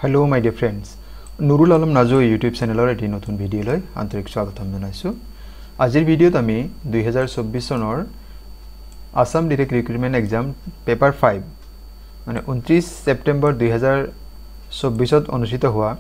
Hello my dear friends. Nurul Alam Najo YouTube channel এটি নতুন video লৈ আন্তৰিক স্বাগতম জনাইছো। আজিৰ ভিডিওত আমি 2024 চনৰ Assam direct recruitment exam paper 5 মানে 29 সেপ্টেম্বৰ 2024 ত অনুষ্ঠিত হোৱা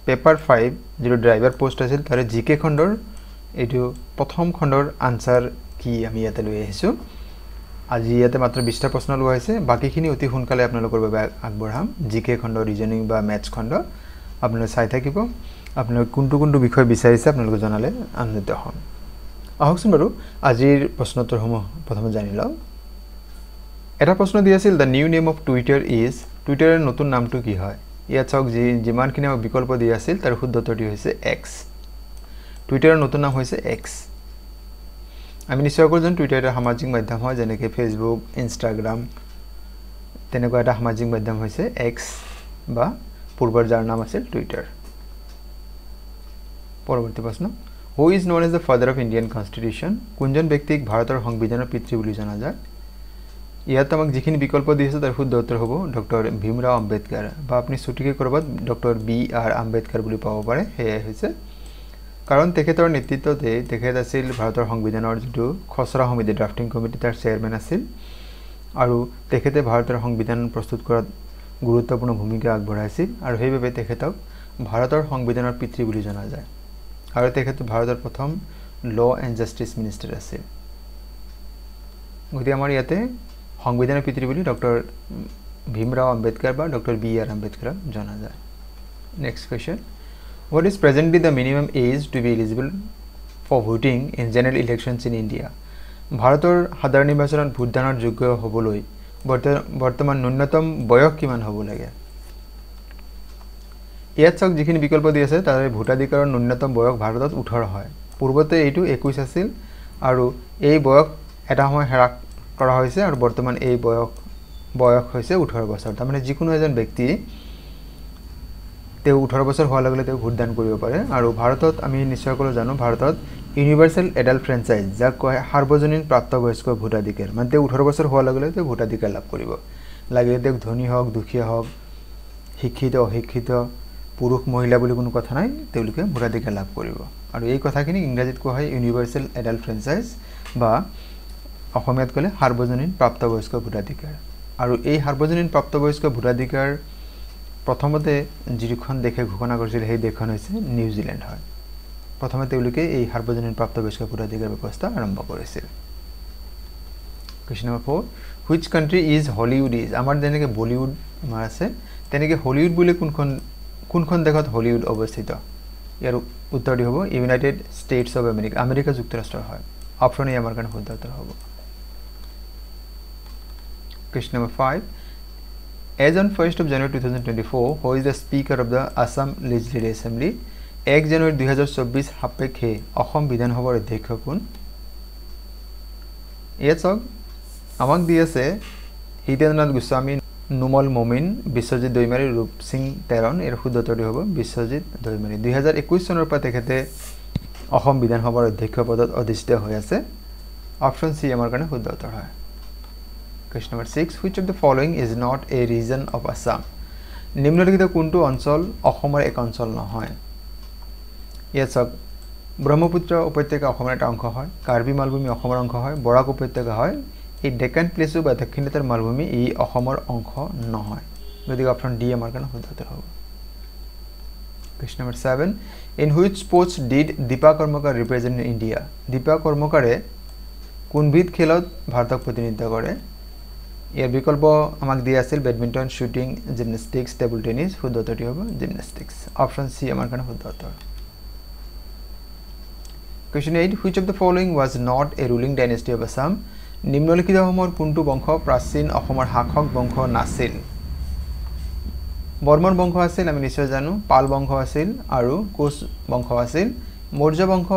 পেপাৰ 5 যিটো ড্ৰাইভাৰ পোষ্ট আছিল তাৰে জিকে খণ্ডৰ এটো প্ৰথম খণ্ডৰ আনসাৰ কি আমি ইয়াতে লৈ আহিছো। আজি ইয়াতে মাত্ৰ 20টা প্ৰশ্ন লোৱা হৈছে, বাকিখিনি অতি সোনকালে আপোনালোকৰ বাবে আগবঢ়াম। জিকে খণ্ড, ৰিজনিং বা ম্যাথছ খণ্ড আপোনালোকে চাই থাকিব। আপোনালোকে কোনটো বিষয় বিচাৰিছে আপোনালোকে জনালে আনন্দিত হ'ম। আহকচোন বাৰু আজিৰ প্ৰশ্নোত্তৰসমূহ প্ৰথমে জানি লওঁ। এটা প্ৰশ্ন দি আছিল the new name of Twitter is, টুইটাৰৰ নতুন নামটো কি হয়? ইয়াত চাওক যিমানখিনি বিকল্প দি আছিল তাৰ শুদ্ধ উত্তৰটি হৈছে এক্স। টুইটাৰৰ নতুন নাম হৈছে এক্স। আমি নিশ্চয় কৰিম টুইটাৰ এটা সামাজিক মাধ্যম হয়, যেনেকৈ ফেসবুক, ইনষ্টাগ্ৰাম, তেনেকুৱা এটা সামাজিক মাধ্যম হৈছে এক্স বা পূৰ্বৰ যাৰ নাম আছিল টুইটাৰ। পৰৱৰ্তী প্ৰশ্ন, who is known as the father of Indian constitution? কোনজন ব্যক্তিক ভাৰতৰ সংবিধানৰ পিতৃ বুলি জনা যায়? ইয়াত আমাক যিখিনি বিকল্প দিছে তাৰ শুদ্ধ উত্তৰ হ'ব ডক্টৰ ভীমৰাও আম্বেদকাৰ, বা আপুনি ছুটিকৈ ক'ৰবাত ডক্টৰ বি.আৰ. আম্বেদকাৰ বুলি পাব পাৰে। সেয়াই হৈছে কাৰণ তেখেতৰ নেতৃত্বতে তেখেত আছিল ভাৰতৰ সংবিধানৰ যিটো খচৰা সমিতি ড্ৰাফটিং কমিটি তাৰ চেয়াৰমেন আছিল, আৰু তেখেতে ভাৰতৰ সংবিধান প্ৰস্তুত কৰাত গুৰুত্বপূৰ্ণ ভূমিকা আগবঢ়াইছিল, আৰু সেইবাবে তেখেতক ভাৰতৰ সংবিধানৰ পিতৃ বুলি জনা যায়। আৰু তেখেত ভাৰতৰ প্ৰথম ল এণ্ড জাষ্টিচ মিনিষ্টাৰ আছিল। গতিকে আমাৰ ইয়াতে সংবিধানৰ পিতৃ বুলি ডক্টৰ ভীমৰাও আম্বেদকাৰ বা ডক্টৰ বি.আৰ. আম্বেদকাৰক জনা যায়। Next question, what is presently the minimum age to be eligible for voting in general elections in India? ভাৰতৰ সাধাৰণ নিৰ্বাচনত ভোটদানৰ যোগ্য হ'বলৈ বৰ্তমান ন্যূনতম বয়স কিমান হ'ব লাগে? ইয়াত চাওক যিখিনি বিকল্প দি আছে তাৰে ভোটাধিকাৰৰ ন্যূনতম বয়স ভাৰতত 18 হয়। পূৰ্বতে এইটো 21 আছিল, আৰু এই বয়স এটা সময় হ্ৰাস কৰা হৈছে, আৰু বৰ্তমান এই বয়স হৈছে 18 বছৰ। তাৰমানে যিকোনো এজন ব্যক্তি তেওঁ 18 বছৰ হোৱাৰ লগে লগে তেওঁ ভোটদান কৰিব পাৰে। আৰু ভাৰতত আমি নিশ্চয়কৈ জানো ভাৰতত ইউনিভাৰ্চেল এডাল্ট ফ্ৰেঞ্চাইজ, যাক কয় সাৰ্বজনীন প্ৰাপ্তবয়স্ক ভোটাধিকাৰ, মানে তেওঁ 18 বছৰ হোৱাৰ লগে লগে তেওঁ ভোটাধিকাৰ লাভ কৰিব। লাগিলে তেওঁ ধনী হওক, দুখীয়া হওক, শিক্ষিত অশিক্ষিত, পুৰুষ মহিলা বুলি কোনো কথা নাই, তেওঁলোকে ভোটাধিকাৰ লাভ কৰিব। আৰু এই কথাখিনি ইংৰাজীত কোৱা হয় ইউনিভাৰ্চেল এডাল্ট ফ্ৰেঞ্চাইজ, বা অসমীয়াত ক'লে সাৰ্বজনীন প্ৰাপ্তবয়স্ক ভোটাধিকাৰ। আৰু এই সাৰ্বজনীন প্ৰাপ্তবয়স্ক ভোটাধিকাৰ প্ৰথমতে যিখন দেশে ঘোষণা কৰিছিল সেই দেশখন হৈছে নিউজিলেণ্ড হয়। প্ৰথমে তেওঁলোকে এই সাৰ্বজনীন প্ৰাপ্তবয়স্ক ভোটাধিকাৰ ব্যৱস্থা আৰম্ভ কৰিছিল। Question number 4, which country is Hollywood is? আমাৰ যেনেকৈ বলিউড আমাৰ আছে, তেনেকৈ হলিউড বুলি কোনখন দেশত হলিউড অৱস্থিত? ইয়াৰ উত্তৰটি হ'ব United states of America, America যুক্তৰাষ্ট্ৰ হয়। অপশ্যন এ আমাৰ কাৰণে শুদ্ধ উত্তৰ হ'ব। Question number 5, as on 1st of January 2024, who is the Speaker of the Assam Legislative Assembly? 1 জানুৱাৰী 2024 সাপেক্ষে অসম বিধানসভাৰ অধ্যক্ষ কোন? ইয়াত চাওক আমাক দি আছে হিতেন্দ্ৰনাথ গোস্বামী, নুমল মমিন, বিশ্বজিৎ দৈমাৰী, ৰূপ সিং তেৰণ। ইয়াৰ শুদ্ধ উত্তৰটি হ'ব বিশ্বজিৎ দৈমাৰী। 2021 চনৰ পৰা তেখেতে অসম বিধানসভাৰ অধ্যক্ষ পদত অধিষ্ঠিত হৈ আছে। অপশ্যন চি আমাৰ কাৰণে শুদ্ধ উত্তৰ হয়। Question number 6, which of the following is not a region of Assam? নিম্নলিখিত কোনটো অঞ্চল অসমৰ এক অঞ্চল নহয়? ইয়াত চাওক ব্ৰহ্মপুত্ৰ উপত্যকা অসমৰ এটা অংশ হয়, কাৰ্বি মালভূমি অসমৰ অংশ হয়, বৰাক উপত্যকা হয়, এই ডেকান প্লেচু বা দক্ষিণাতৰ মালভূমি ই অসমৰ অংশ নহয়। গতিকে অপশ্যন ডি আমাৰ কাৰণে শুদ্ধ উত্তৰ হ'ব। Question number 7, in which sports did Dipa Karmakar represent India? Dipa কৰ্মকাৰে কোনবিধ খেলত ভাৰতক প্ৰতিনিধিত্ব কৰে? ইয়াৰ বিকল্প আমাক দিয়া আছিল badminton, shooting, gymnastics, table tennis. শুদ্ধ উত্তৰটি হ'ব জিমনাষ্টিক্স। অপশ্যন চি আমাৰ কাৰণে শুদ্ধ উত্তৰ। Question 8, which of the following was not a ruling dynasty of Assam? নিম্নলিখিতসমূহৰ কোনটো বংশ প্ৰাচীন অসমৰ শাসক বংশ নাছিল? বৰ্মন বংশ আছিল, আমি নিশ্চয় জানো। পাল বংশ আছিল, আৰু কোচ বংশ আছিল। মৌৰ্য বংশ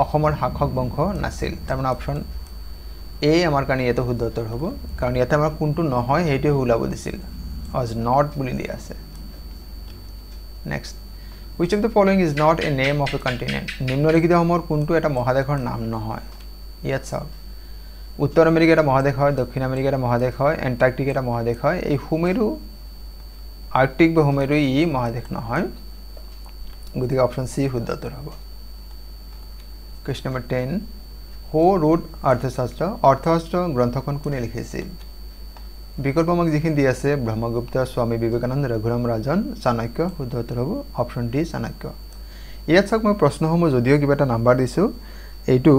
অসমৰ শাসক বংশ নাছিল। তাৰমানে অপশ্যন এ আমাৰ কাৰণে ইয়াতে শুদ্ধ উত্তৰ হ'ব, কাৰণ ইয়াতে আমাৰ কোনটো নহয় সেইটোৱে ওলাব দিছিল, ৱাজ নট বুলি দিয়া আছে। Next, which of the following is not a name of a continent? নিম্নলিখিতসমূহৰ কোনটো এটা মহাদেশৰ নাম নহয়? ইয়াত চাওক উত্তৰ আমেৰিকা এটা মহাদেশ হয়, দক্ষিণ আমেৰিকা এটা মহাদেশ হয়, এণ্টাৰ্কটিকা এটা মহাদেশ হয়, এই সুমেৰু আৰ্কটিক বা ভূমধ্য ই মহাদেশ নহয় গতিকে অপশন সি শুদ্ধ উত্তৰ হ'ব কোৱেশ্চন নম্বৰ 10 হো ৰোড অৰ্থশাস্ত্ৰ গ্ৰন্থখন কোনে লিখিছিল বিকল্প আমাক যিখিনি দি আছে ব্ৰহ্মগুপ্ত স্বামী বিবেকানন্দ ৰঘুৰাম ৰাজন চাণক্য শুদ্ধ উত্তৰ হ'ব অপশন ডি চাণক্য ইয়াত চাওক মই প্ৰশ্নসমূহ যদিও কিবা এটা নাম্বাৰ দিছো এইটো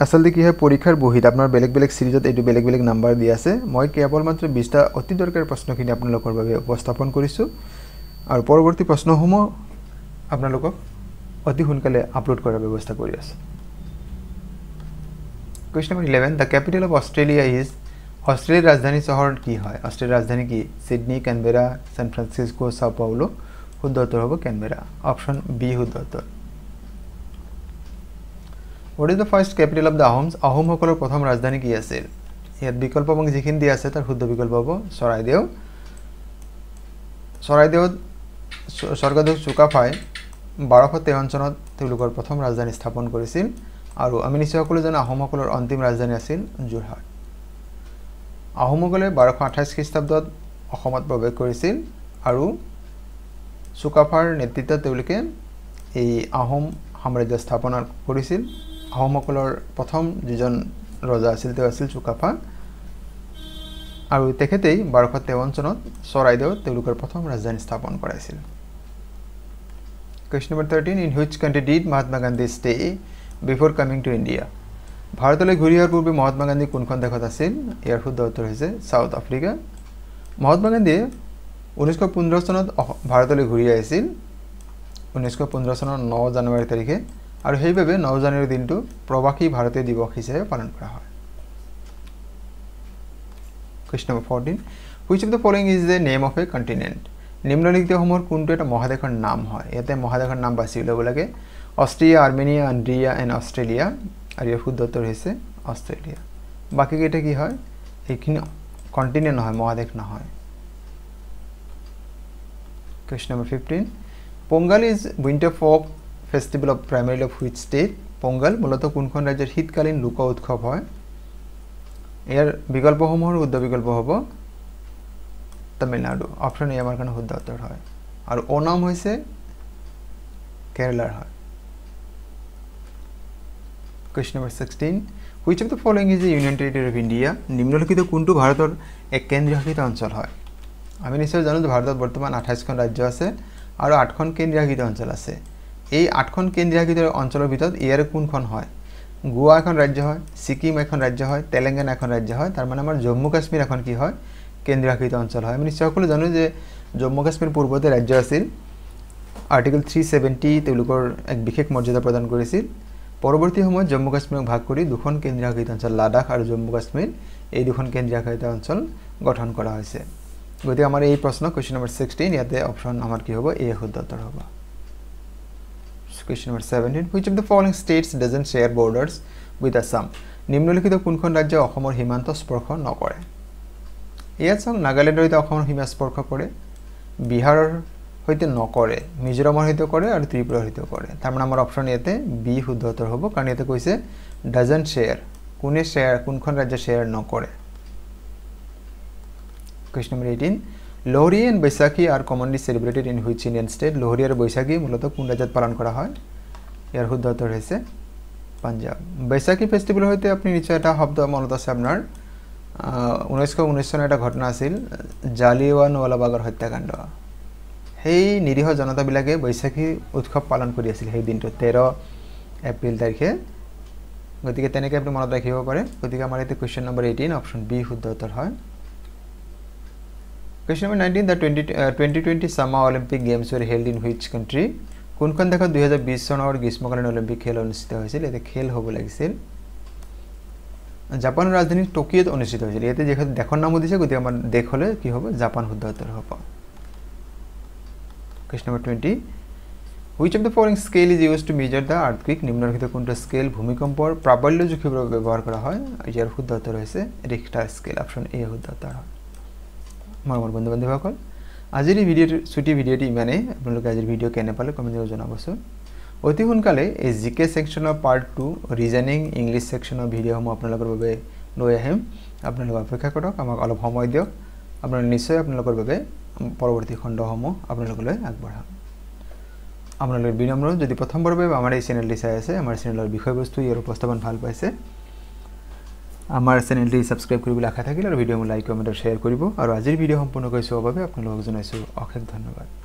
আসলে কি হয় পৰীক্ষাৰ বহিত আপোনাৰ বেলেগ বেলেগ সিৰিজত এইটো বেলেগ বেলেগ নাম্বাৰ দি আছে মই কেৱল মাত্ৰ 20টা অতি দৰকাৰী প্ৰশ্নখিনি আপোনালোকৰ বাবে উপস্থাপন কৰিছো আৰু পৰৱৰ্তী প্ৰশ্নসমূহ আপোনালোকক অতি সোনকালে আপলোড কৰাৰ ব্যৱস্থা কৰি আছো question number 11 the capital of Australia is অস্ট্ৰেলিয়াৰ ৰাজধানী চহৰ কি হয় অস্ট্ৰেলিয়াৰ ৰাজধানী কি সিডনি ক্যানবেৰা সান ফ্ৰান্সিসকো সাও পাউলো শুদ্ধ উত্তৰ হ'ব ক্যানবেৰা অপশন বি শুদ্ধ উত্তৰ What is the first capital of the Ahoms? Ahom সকলৰ প্ৰথম ৰাজধানী কি আছিল? ইয়াত বিকল্প এবং যিখিনি দিয়া আছে তাৰ শুদ্ধ বিকল্প হ'ব চৰাইদেউ। চৰাইদেউত স্বৰ্গদেউ চুকাফাই 1253 চনত তেওঁলোকৰ প্ৰথম ৰাজধানী স্থাপন কৰিছিল আৰু আমি নিশ্চয় সকলো জানো আহোম সকলৰ অন্তিম ৰাজধানী আছিল যোৰহাট। আহোমসকলে 1228 খ্ৰীষ্টাব্দত অসমত প্ৰৱেশ কৰিছিল আৰু চুকাফাৰ নেতৃত্বত তেওঁলোকে এই আহোম সাম্ৰাজ্য স্থাপন কৰিছিল। আহোমসকলৰ প্ৰথম যিজন ৰজা আছিল তেওঁ আছিল চুকাফা আৰু তেখেতেই 1253 চনত চৰাইদেউত তেওঁলোকৰ প্ৰথম ৰাজধানী স্থাপন কৰাইছিল Question number 13 In which country did Mahatma Gandhi stay before coming to India ভাৰতলৈ ঘূৰি অহাৰ পূৰ্বে মহাত্মা গান্ধী কোনখন দেশত আছিল ইয়াৰ শুদ্ধ উত্তৰ হৈছে সাউথ আফ্ৰিকা মহাত্মা গান্ধী 1915 চনত ভাৰতলৈ ঘূৰি আহিছিল 1915 চনৰ 9 জানুৱাৰী তাৰিখে আৰু সেইভাবে 9 জানুৱাৰী দিনটো প্ৰবাসী ভাৰতীয় দিৱস হিচাপে পালন কৰা হয় Question number 14 Which of the following is the name of a continent নিম্নলিখিতসমূহৰ কোনটো এটা মহাদেশৰ নাম হয় ইয়াতে মহাদেশৰ নাম বাছি ল'ব লাগে অষ্ট্ৰিয়া আৰ্মেনিয়া আন্দ্ৰিয়া এণ্ড অষ্ট্ৰেলিয়া আৰু ইয়াৰ শুদ্ধ উত্তৰ হৈছে অষ্ট্ৰেলিয়া বাকি কেইটা কি হয় এইখিনি কন্টিনেন্ট নহয় মহাদেশ নহয় Question number 15 Pongal is winter folk festival of primarily of which state Pongal মূলত কোনখন ৰাজ্যৰ শীতকালীন লোক উৎসৱ হয় ইয়াৰ বিকল্পসমূহৰ শুদ্ধ বিকল্প হ'ব তামিলনাডু অপশন এ আমাৰ কাৰণে শুদ্ধ উত্তৰ হয় আৰু ওনাম হৈছে কেৰালাৰ হয় Question number 16 Which of the following is the Union Territory of India নিম্নলিখিত কোনটো ভাৰতৰ এক কেন্দ্ৰীয় শাসিত অঞ্চল হয় আমি নিশ্চয় জানো যে ভাৰতত বৰ্তমান 28 খন ৰাজ্য আছে আৰু 8 খন কেন্দ্ৰীয় শাসিত অঞ্চল আছে এই 8 খন কেন্দ্ৰীয় শাসিত অঞ্চলৰ ভিতৰত ইয়াৰ কোনখন হয় গোৱা এখন ৰাজ্য হয় সিকিম এখন ৰাজ্য হয় তেলেঙ্গানা এখন ৰাজ্য হয় তাৰ মানে আমাৰ জম্মু কাশ্মীৰ এখন কি হয় কেন্দ্ৰীয় শাসিত অঞ্চল হয় আমি নিশ্চয় সকলো জানো যে জম্মু কাশ্মীৰ পূৰ্বতে ৰাজ্য আছিল আৰ্টিকল 370 তেওঁলোকৰ এক বিশেষ মৰ্যাদা প্ৰদান কৰিছিল পৰৱৰ্তী সময়ত জম্মু কাশ্মীৰক ভাগ কৰি দুখন কেন্দ্ৰীয় শাসিত অঞ্চল লাডাখ আৰু জম্মু কাশ্মীৰ এই দুখন কেন্দ্ৰীয় শাসিত অঞ্চল গঠন কৰা হৈছে গতিকে আমাৰ এই প্ৰশ্ন কোৱেশ্চন নম্বৰ 16 ইয়াতে অপশন আমাৰ কি হ'ব এ শুদ্ধ উত্তৰ হ'ব Question number 17 Which of the following states doesn't share borders with Assam নিম্নলিখিত কোনখন ৰাজ্য অসমৰ সীমান্ত স্পৰ্শ নকৰে ইয়াত চাওক নাগালেণ্ডৰ সৈতে অসমৰ সীমা স্পৰ্শ কৰে বিহাৰৰ সৈতে নকৰে মিজোৰামৰ সৈতে কৰে আৰু ত্ৰিপুৰাৰ সৈতে কৰে তাৰ মানে আমাৰ অপশন ইয়াতে বি শুদ্ধ উত্তৰ হ'ব কাৰণ ইয়াতে কৈছে doesn't share কোনে share কোনখন ৰাজ্য share নকৰে Question number 18 Lohri and Baisakhi are commonly celebrated in which Indian state Lohri আৰু বৈশাখী মূলত কোন ৰাজ্যত পালন কৰা হয় ইয়াৰ শুদ্ধ উত্তৰ হৈছে পাঞ্জাব বৈশাখী ফেষ্টিভেলৰ সৈতে আপুনি নিশ্চয় এটা শব্দ মনত আছে আপোনাৰ 1919 চনৰ এটা ঘটনা আছিল জালিয়ানৱালাবাগৰ হত্যাকাণ্ড সেই নিৰীহ জনতাবিলাকে বৈশাখী উৎসৱ পালন কৰি আছিল সেই দিনটো 13 এপ্ৰিল তাৰিখে গতিকে তেনেকৈ আপুনি মনত ৰাখিব পাৰে গতিকে আমাৰ এতে কোৱেশ্চন নম্বৰ 18 অপশন বি শুদ্ধ উত্তৰ হয় Question number 19 The 2020 Summer Olympic Games were held in which country কোনখন দেশত 2020 চনৰ গ্ৰীষ্মকালীন অলিম্পিক খেল অনুষ্ঠিত হৈছিল এতে খেল হ'ব লাগিছিল জাপানৰ ৰাজধানী টোকিওত অনুষ্ঠিত হৈছিল এতে যেখন দেশৰ নাম দিছে গতি আমাৰ দেশ হলে কি হ'ব জাপান শুদ্ধ উত্তৰ হ'ব Question number 20 Which of the following scale is used to measure the earthquake নিম্নলিখিত কোনটো স্কেল ভূমিকম্পৰ প্ৰাবল্য জুখিবলৈ ব্যৱহাৰ কৰা হয় ইয়াৰ শুদ্ধ উত্তৰ হৈছে ৰিখটাৰ স্কেল অপশন এ শুদ্ধ উত্তৰ হয় মোৰ বন্ধু বান্ধৱীসকল আজিৰ এই ভিডিঅ'ৰ ছুটি ভিডিঅ'টি ইমানেই আপোনালোকে আজিৰ ভিডিঅ' কেনে পালে কমেণ্ট কৰি জনাবচোন অতি সোনকালে এই জিকে সেকশনৰ পাৰ্ট 2 ৰিজনিং ইংলিছ সেকশনৰ ভিডিঅ'সমূহ আপোনালোকৰ বাবে লৈ আহিম আপোনালোকে অপেক্ষা কৰক আমাক অলপ সময় দিয়ক আপোনালোকে নিশ্চয় আপোনালোকৰ বাবে পৰৱৰ্তী খণ্ডসমূহ আপোনালোকলৈ আগবঢ়াম আপোনালোকৰ বিনম্ৰ যদি প্ৰথমবাৰৰ বাবে আমাৰ এই চেনেলটি চাই আছে আমাৰ চেনেলৰ বিষয়বস্তু ইয়াৰ উপস্থাপন ভাল পাইছে আমাৰ চেনেলটি সাবস্ক্ৰাইব কৰিবলৈ আশা থাকিল আৰু ভিডিঅ'টো লাইক কমেন্ট আৰু শ্বেয়াৰ কৰিব আৰু আজিৰ ভিডিঅ' সম্পূৰ্ণ কৰি চোৱাৰ বাবে আপোনালোকক জনাইছো অশেষ ধন্যবাদ